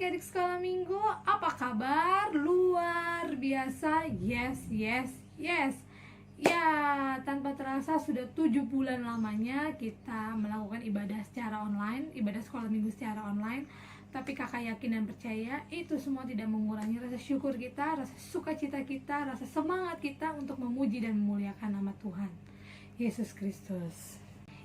adik-adik sekolah minggu, apa kabar? Luar biasa, yes. Ya, tanpa terasa sudah 7 bulan lamanya kita melakukan ibadah secara online, ibadah sekolah minggu secara online. Tapi kakak yakin dan percaya itu semua tidak mengurangi rasa syukur kita, rasa sukacita kita, rasa semangat kita untuk memuji dan memuliakan nama Tuhan Yesus Kristus.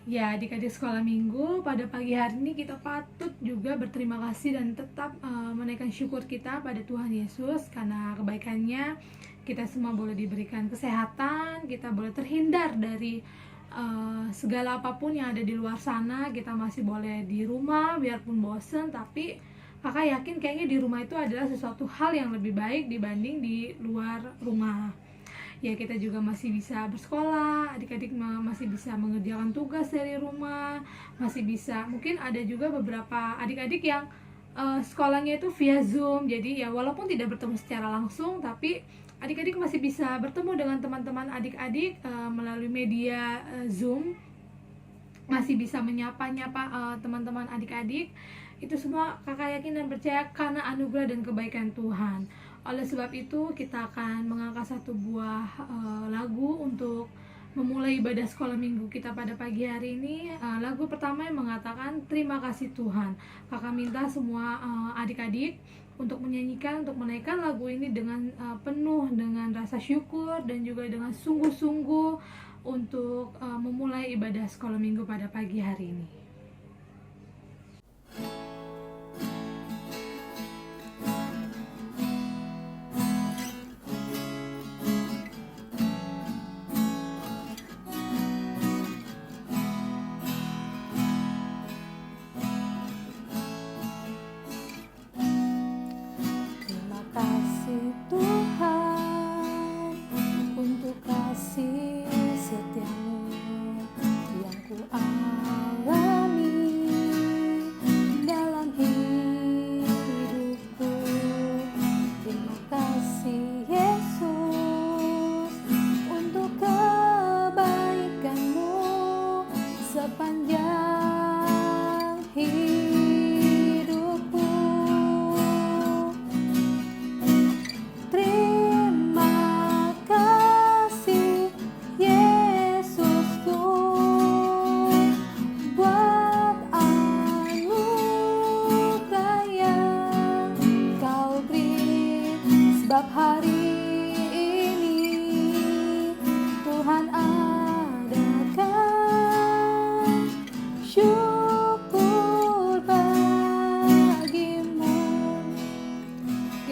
Ya, adik-adik sekolah minggu, pada pagi hari ini kita patut juga berterima kasih dan tetap menaikkan syukur kita pada Tuhan Yesus karena kebaikannya. Kita semua boleh diberikan kesehatan, kita boleh terhindar dari segala apapun yang ada di luar sana. Kita masih boleh di rumah biarpun bosen, tapi kakak yakin kayaknya di rumah itu adalah sesuatu hal yang lebih baik dibanding di luar rumah. Ya, kita juga masih bisa bersekolah, adik-adik masih bisa mengerjakan tugas dari rumah, masih bisa, mungkin ada juga beberapa adik-adik yang sekolahnya itu via Zoom. Jadi ya walaupun tidak bertemu secara langsung, tapi adik-adik masih bisa bertemu dengan teman-teman adik-adik melalui media Zoom, masih bisa menyapa-nyapa teman-teman adik-adik. Itu semua kakak yakin dan percaya karena anugerah dan kebaikan Tuhan. Oleh sebab itu kita akan mengangkat satu buah lagu untuk memulai ibadah sekolah minggu kita pada pagi hari ini. Lagu pertama yang mengatakan terima kasih Tuhan. Kakak minta semua adik-adik untuk menyanyikan, untuk menaikkan lagu ini dengan penuh dengan rasa syukur dan juga dengan sungguh-sungguh untuk memulai ibadah sekolah minggu pada pagi hari ini.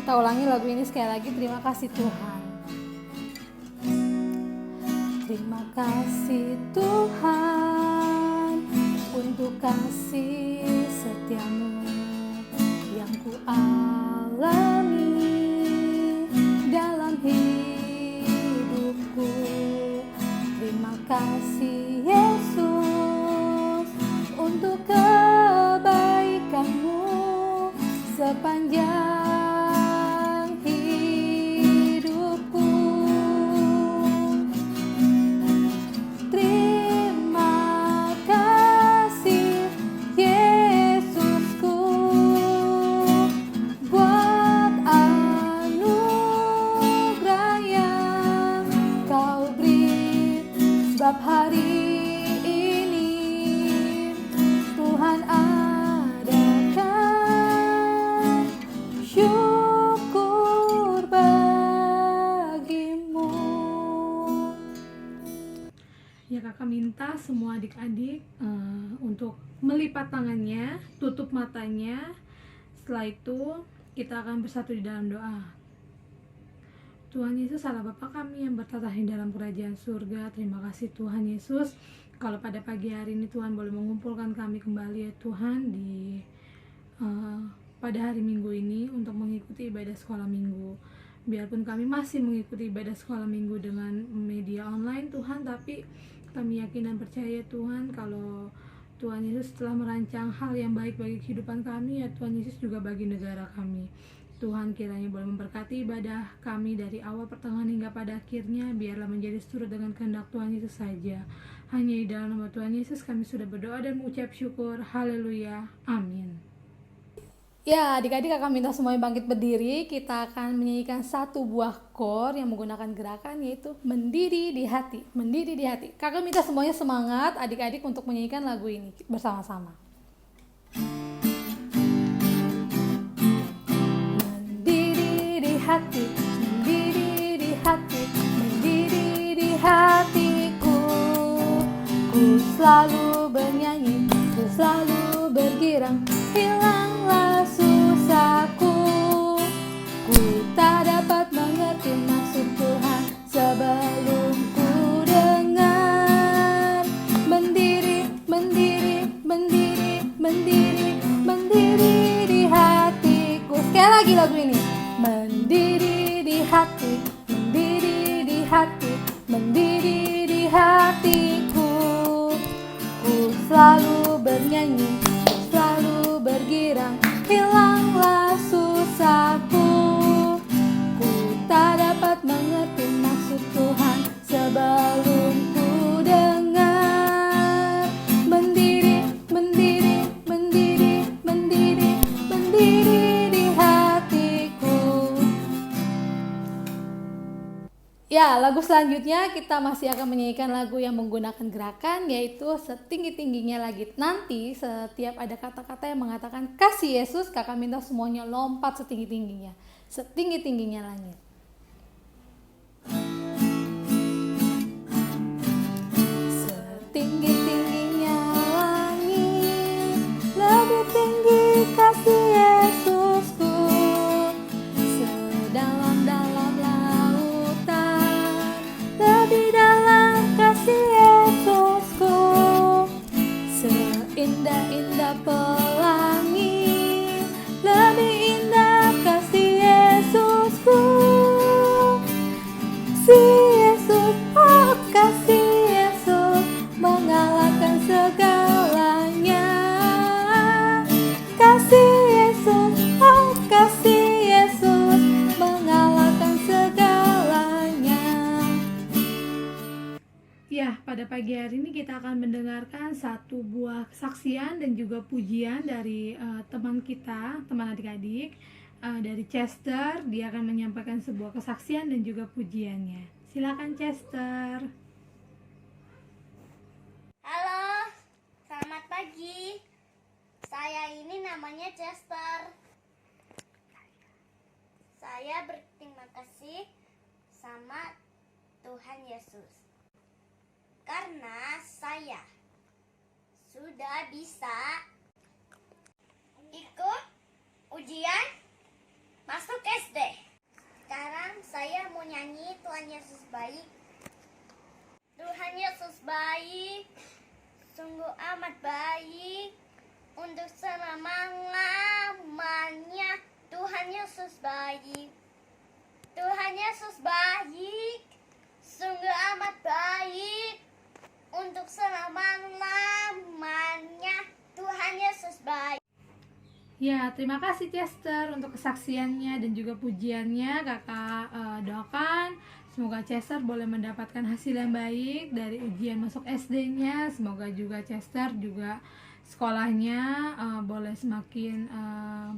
Kita ulangi lagu ini sekali lagi. Terima kasih Tuhan. Terima kasih Tuhan untuk kasih setiamu yang ku alami dalam hidupku. Terima kasih Yesus untuk kebaikanmu sepanjang minta semua adik-adik untuk melipat tangannya, tutup matanya. Setelah itu kita akan bersatu di dalam doa. Tuhan Yesus, Allah Bapa kami yang bertata di dalam kerajaan surga, terima kasih Tuhan Yesus kalau pada pagi hari ini Tuhan boleh mengumpulkan kami kembali ya Tuhan di pada hari Minggu ini untuk mengikuti ibadah sekolah minggu. Biarpun kami masih mengikuti ibadah sekolah minggu dengan media online Tuhan, tapi kami yakin dan percaya Tuhan kalau Tuhan Yesus telah merancang hal yang baik bagi kehidupan kami, ya Tuhan Yesus juga bagi negara kami. Tuhan kiranya boleh memberkati ibadah kami dari awal, pertengahan hingga pada akhirnya. Biarlah menjadi seturut dengan kehendak Tuhan Yesus saja. Hanya di dalam nama Tuhan Yesus kami sudah berdoa dan mengucap syukur. Haleluya. Amin. Ya, adik-adik kakak minta semuanya bangkit berdiri. Kita akan menyanyikan satu buah chord yang menggunakan gerakan yaitu mendiri di hati. Mendiri di hati. Kakak minta semuanya semangat adik-adik untuk menyanyikan lagu ini bersama-sama. Mendiri di hati, mendiri di hati, mendiri di hatiku. Ku selalu bernyanyi, ku selalu bergirang. Hilanglah susahku, ku tak dapat mengerti maksud Tuhan sebelum ku dengar. Mendiri, mendiri, mendiri, mendiri, mendiri di hatiku. Sekali lagi lagu ini. Mendiri di hati, mendiri di hati, mendiri di hatiku. Ku selalu bernyanyi, selalu bergirang, hilanglah susahku. Ku tak dapat mengerti maksud Tuhan sebelum ku dengar. Mendiri, mendiri, mendiri, mendiri, mendiri di hatiku. Ya, lagu selanjutnya kita masih akan menyanyikan lagu yang menggunakan gerakan yaitu setinggi-tingginya langit. Nanti setiap ada kata-kata yang mengatakan kasih Yesus, kakak minta semuanya lompat setinggi-tingginya. Setinggi-tingginya langit. Setinggi-tingginya langit, lebih tinggi kasih Yesusku. Sedalam-dalam lautan, lebih dalam kasih Yesusku. Seindah-indah pelangi, lebih indah kasih Yesusku. Si Yesus, oh kasih Yesus, mengalahkan segalanya. Kasih Yesus, oh kasih Yesus, mengalahkan segalanya. Ya, pada pagi hari ini kita akan mendengarkan satu buah kesaksian dan juga pujian dari teman kita, teman adik-adik dari Chester. Dia akan menyampaikan sebuah kesaksian dan juga pujiannya. Silakan Chester. Halo, selamat pagi. Saya ini namanya Chester. Saya berterima kasih sama Tuhan Yesus karena saya sudah bisa ikut ujian masuk SD. Sekarang saya mau nyanyi Tuhan Yesus baik. Tuhan Yesus baik, sungguh amat baik, untuk selama-lamanya. Tuhan Yesus baik, Tuhan Yesus baik, sungguh amat baik, untuk selama-lamanya. Tuhan Yesus baik. Ya, terima kasih Chester untuk kesaksiannya dan juga pujiannya. Kakak doakan semoga Chester boleh mendapatkan hasil yang baik dari ujian masuk SD-nya. Semoga juga Chester juga sekolahnya boleh semakin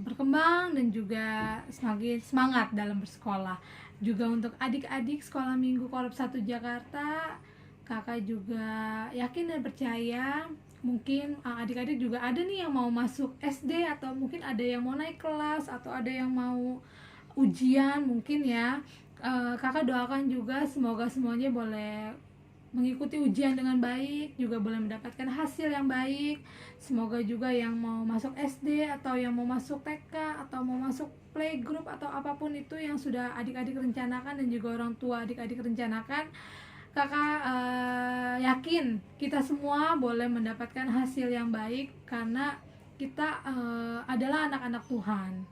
berkembang dan juga semakin semangat dalam bersekolah. Juga untuk adik-adik sekolah minggu Korab 1 Jakarta, kakak juga yakin dan percaya mungkin adik-adik juga ada nih yang mau masuk SD, atau mungkin ada yang mau naik kelas, atau ada yang mau ujian mungkin ya. Kakak doakan juga semoga semuanya boleh mengikuti ujian dengan baik, juga boleh mendapatkan hasil yang baik. Semoga juga yang mau masuk SD atau yang mau masuk TK atau mau masuk playgroup atau apapun itu yang sudah adik-adik rencanakan dan juga orang tua adik-adik rencanakan, kakak yakin kita semua boleh mendapatkan hasil yang baik karena kita adalah anak-anak Tuhan.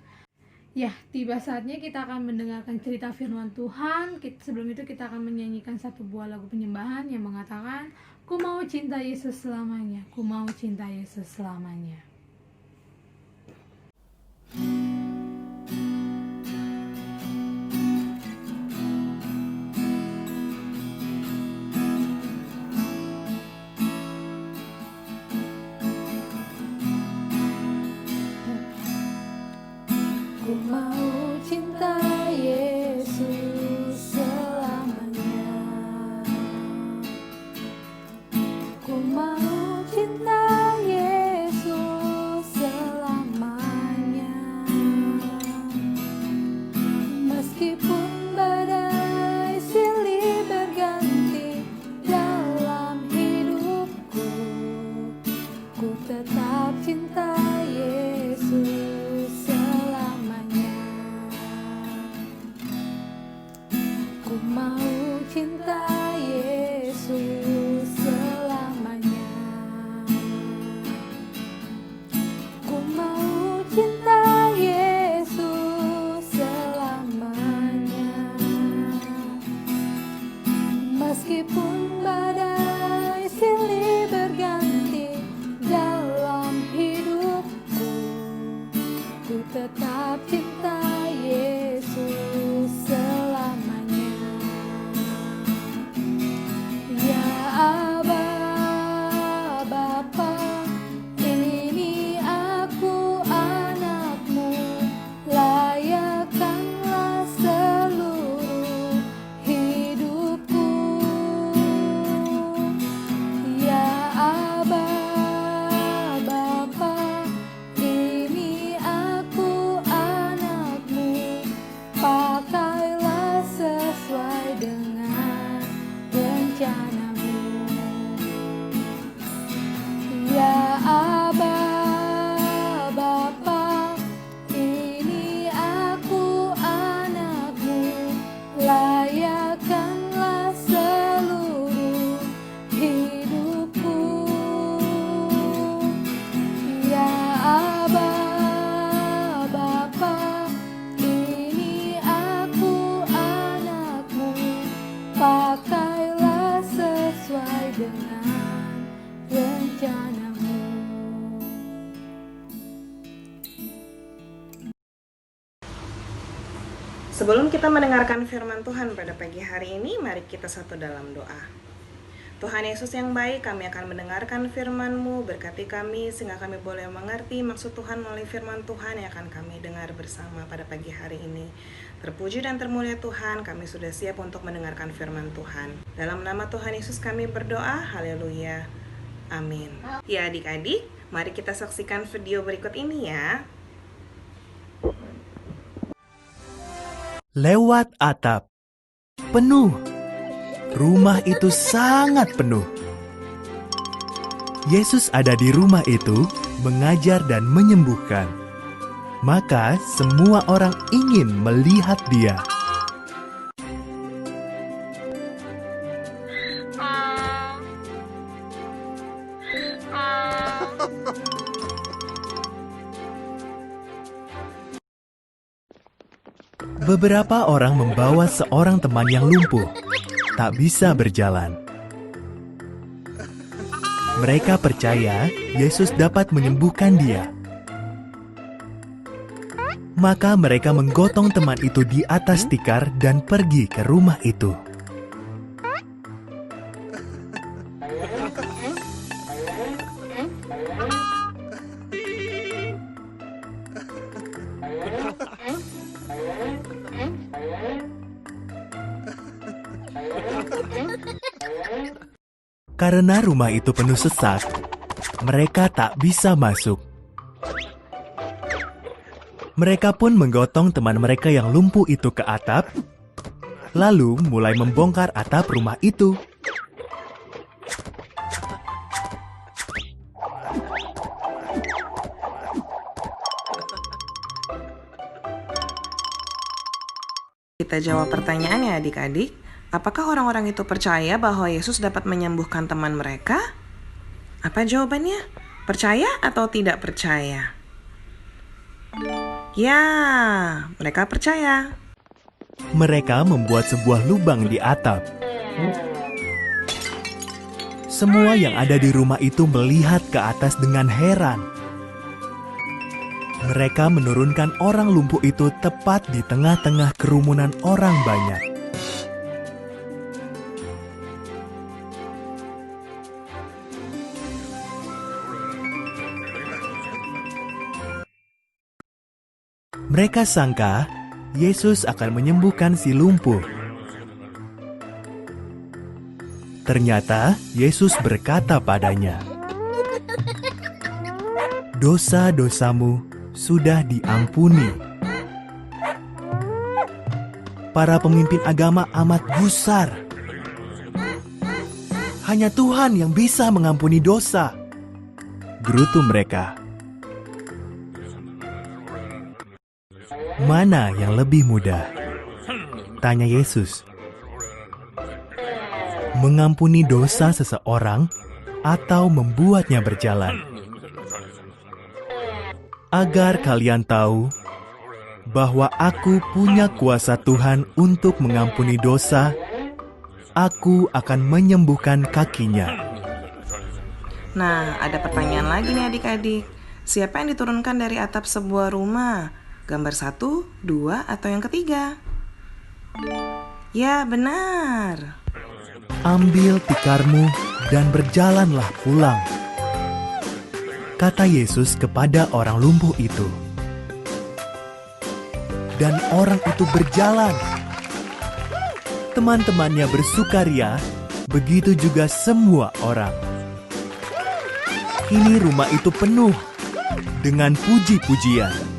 Ya, tiba saatnya kita akan mendengarkan cerita firman Tuhan. Sebelum itu kita akan menyanyikan satu buah lagu penyembahan yang mengatakan, ku mau cinta Yesus selamanya, ku mau cinta Yesus selamanya. Sebelum kita mendengarkan firman Tuhan pada pagi hari ini, mari kita satu dalam doa. Tuhan Yesus yang baik, kami akan mendengarkan firman-Mu, berkati kami sehingga kami boleh mengerti maksud Tuhan melalui firman Tuhan yang akan kami dengar bersama pada pagi hari ini. Terpuji dan termulia Tuhan, kami sudah siap untuk mendengarkan firman Tuhan. Dalam nama Tuhan Yesus kami berdoa, haleluya, amin. Ya adik-adik, mari kita saksikan video berikut ini ya. Lewat atap, penuh. Rumah itu sangat penuh. Yesus ada di rumah itu, mengajar dan menyembuhkan. Maka semua orang ingin melihat Dia. Beberapa orang membawa seorang teman yang lumpuh, tak bisa berjalan. Mereka percaya Yesus dapat menyembuhkan dia. Maka mereka menggotong teman itu di atas tikar dan pergi ke rumah itu. Karena rumah itu penuh sesak, mereka tak bisa masuk. Mereka pun menggotong teman mereka yang lumpuh itu ke atap, lalu mulai membongkar atap rumah itu. Kita jawab pertanyaan ya adik-adik. Apakah orang-orang itu percaya bahwa Yesus dapat menyembuhkan teman mereka? Apa jawabannya? Percaya atau tidak percaya? Ya, mereka percaya. Mereka membuat sebuah lubang di atap. Semua yang ada di rumah itu melihat ke atas dengan heran. Mereka menurunkan orang lumpuh itu tepat di tengah-tengah kerumunan orang banyak. Mereka sangka Yesus akan menyembuhkan si lumpuh. Ternyata Yesus berkata padanya, "Dosa-dosamu sudah diampuni." Para pemimpin agama amat gusar. Hanya Tuhan yang bisa mengampuni dosa, gerutu mereka. Mana yang lebih mudah? Tanya Yesus. Mengampuni dosa seseorang atau membuatnya berjalan? Agar kalian tahu bahwa aku punya kuasa Tuhan untuk mengampuni dosa, aku akan menyembuhkan kakinya. Nah, ada pertanyaan lagi nih adik-adik. Siapa yang diturunkan dari atap sebuah rumah? Gambar 1, 2, atau yang ketiga? Ya, benar. Ambil tikarmu dan berjalanlah pulang, kata Yesus kepada orang lumpuh itu. Dan orang itu berjalan. Teman-temannya bersukaria, begitu juga semua orang. Kini rumah itu penuh dengan puji-pujian.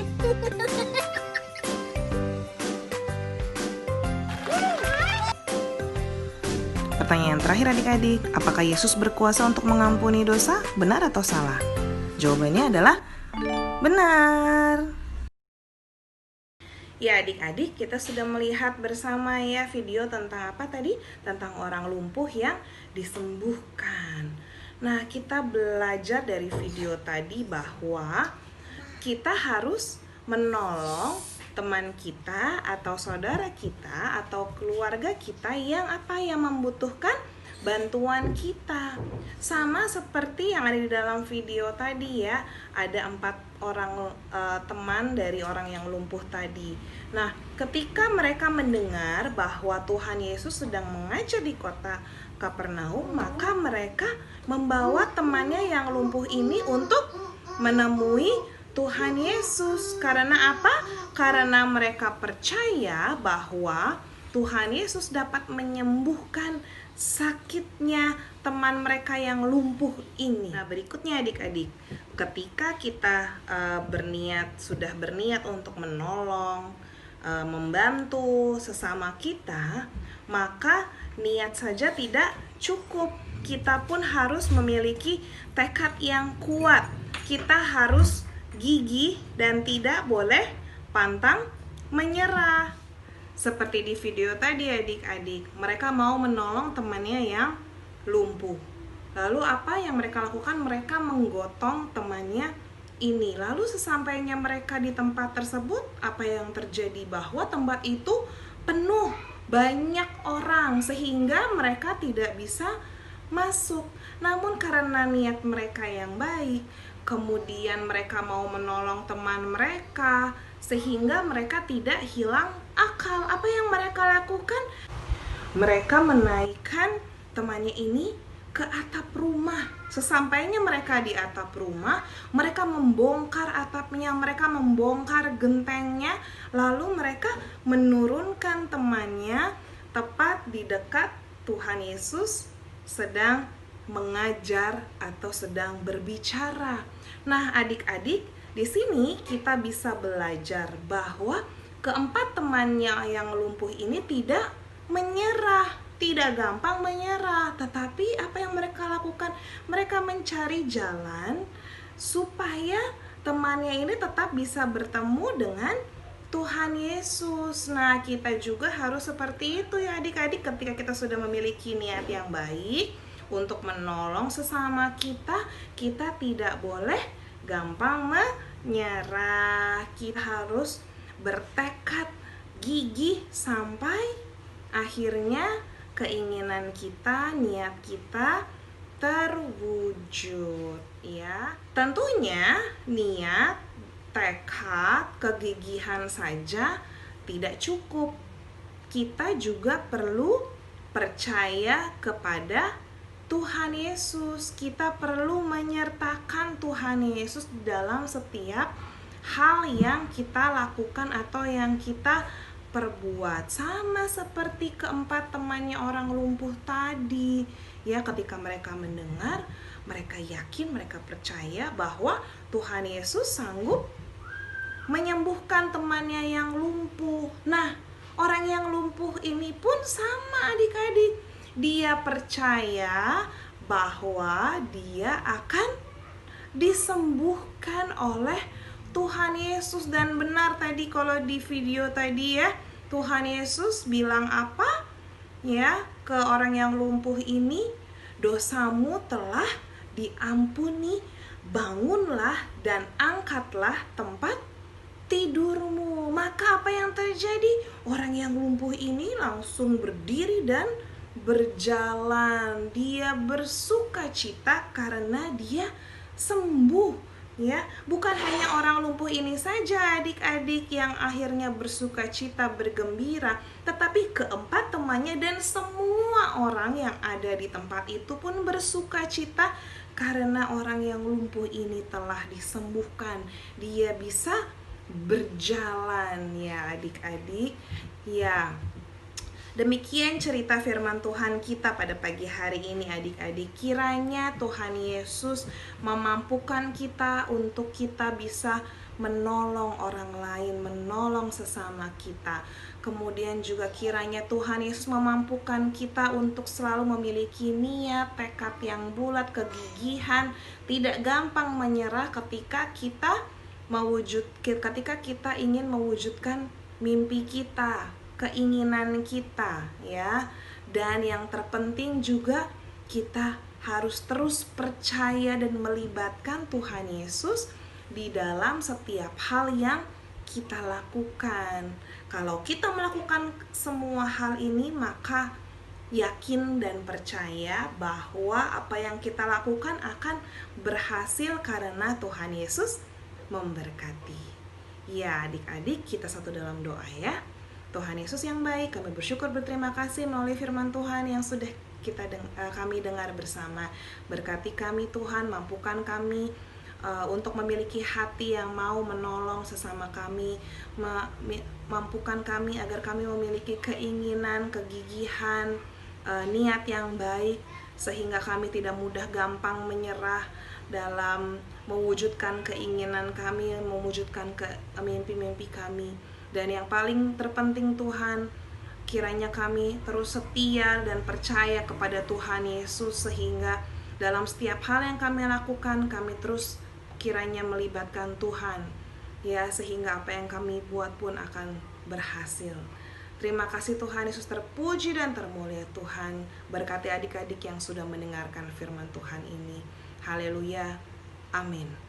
Pertanyaan terakhir adik-adik, apakah Yesus berkuasa untuk mengampuni dosa? Benar atau salah? Jawabannya adalah benar. Ya adik-adik, kita sudah melihat bersama ya video tentang apa tadi? Tentang orang lumpuh yang disembuhkan. Nah, kita belajar dari video tadi bahwa kita harus menolong teman kita atau saudara kita atau keluarga kita yang membutuhkan bantuan kita. Sama seperti yang ada di dalam video tadi ya, ada 4 teman dari orang yang lumpuh tadi. Nah, ketika mereka mendengar bahwa Tuhan Yesus sedang mengajar di kota Kapernaum, maka mereka membawa temannya yang lumpuh ini untuk menemui Tuhan Yesus. Karena apa? Karena mereka percaya bahwa Tuhan Yesus dapat menyembuhkan sakitnya teman mereka yang lumpuh ini. Nah, berikutnya adik-adik, ketika kita sudah berniat untuk menolong, membantu sesama kita, maka niat saja tidak cukup. Kita pun harus memiliki tekad yang kuat. Kita harus gigih dan tidak boleh pantang menyerah. Seperti di video tadi adik-adik, mereka mau menolong temannya yang lumpuh. Lalu apa yang mereka lakukan? Mereka menggotong temannya ini. Lalu sesampainya mereka di tempat tersebut, apa yang terjadi? Bahwa tempat itu penuh, banyak orang, sehingga mereka tidak bisa masuk. Namun karena niat mereka yang baik, kemudian mereka mau menolong teman mereka, sehingga mereka tidak hilang akal. Apa yang mereka lakukan? Mereka menaikkan temannya ini ke atap rumah. Sesampainya mereka di atap rumah, mereka membongkar atapnya, mereka membongkar gentengnya, lalu mereka menurunkan temannya tepat di dekat Tuhan Yesus sedang mengajar atau sedang berbicara. Nah, adik-adik, di sini kita bisa belajar bahwa keempat temannya yang lumpuh ini tidak menyerah, tidak gampang menyerah. Tetapi apa yang mereka lakukan? Mereka mencari jalan supaya temannya ini tetap bisa bertemu dengan Tuhan Yesus. Nah, kita juga harus seperti itu ya adik-adik. Ketika kita sudah memiliki niat yang baik untuk menolong sesama kita, kita tidak boleh gampang menyerah. Kita harus bertekad gigih sampai akhirnya keinginan kita, niat kita terwujud ya. Tentunya niat, tekad, kegigihan saja tidak cukup. Kita juga perlu percaya kepada Tuhan Yesus. Kita perlu menyertakan Tuhan Yesus dalam setiap hal yang kita lakukan atau yang kita perbuat. Sama seperti keempat temannya orang lumpuh tadi. Ya, ketika mereka mendengar, mereka yakin, mereka percaya bahwa Tuhan Yesus sanggup menyembuhkan temannya yang lumpuh. Nah, orang yang lumpuh ini pun sama adik-adik. Dia percaya bahwa dia akan disembuhkan oleh Tuhan Yesus. Dan benar tadi kalau di video tadi ya, Tuhan Yesus bilang apa? Ya, ke orang yang lumpuh ini, dosamu telah diampuni, bangunlah dan angkatlah tempat tidurmu. Maka apa yang terjadi? Orang yang lumpuh ini langsung berdiri dan berjalan. Dia bersuka cita karena dia sembuh. Ya, bukan hanya orang lumpuh ini saja adik-adik yang akhirnya bersuka cita, bergembira, tetapi keempat temannya dan semua orang yang ada di tempat itu pun bersuka cita karena orang yang lumpuh ini telah disembuhkan. Dia bisa berjalan ya adik-adik. Ya, demikian cerita firman Tuhan kita pada pagi hari ini adik-adik. Kiranya Tuhan Yesus memampukan kita untuk kita bisa menolong orang lain, menolong sesama kita. Kemudian juga kiranya Tuhan Yesus memampukan kita untuk selalu memiliki niat, tekad yang bulat, kegigihan, tidak gampang menyerah ketika kita ingin mewujudkan mimpi kita, keinginan kita ya. Dan yang terpenting juga kita harus terus percaya dan melibatkan Tuhan Yesus di dalam setiap hal yang kita lakukan. Kalau kita melakukan semua hal ini, maka yakin dan percaya bahwa apa yang kita lakukan akan berhasil karena Tuhan Yesus memberkati. Ya adik-adik, kita satu dalam doa ya. Tuhan Yesus yang baik, kami bersyukur berterima kasih melalui firman Tuhan yang sudah kami dengar bersama. Berkati kami Tuhan, mampukan kami untuk memiliki hati yang mau menolong sesama kami, mampukan kami agar kami memiliki keinginan, kegigihan, niat yang baik, sehingga kami tidak mudah gampang menyerah dalam mewujudkan keinginan kami, mewujudkan mimpi-mimpi kami. Dan yang paling terpenting Tuhan, kiranya kami terus setia dan percaya kepada Tuhan Yesus, sehingga dalam setiap hal yang kami lakukan, kami terus kiranya melibatkan Tuhan, ya, sehingga apa yang kami buat pun akan berhasil. Terima kasih Tuhan Yesus, terpuji dan termulia Tuhan. Berkati adik-adik yang sudah mendengarkan firman Tuhan ini. Haleluya, amin.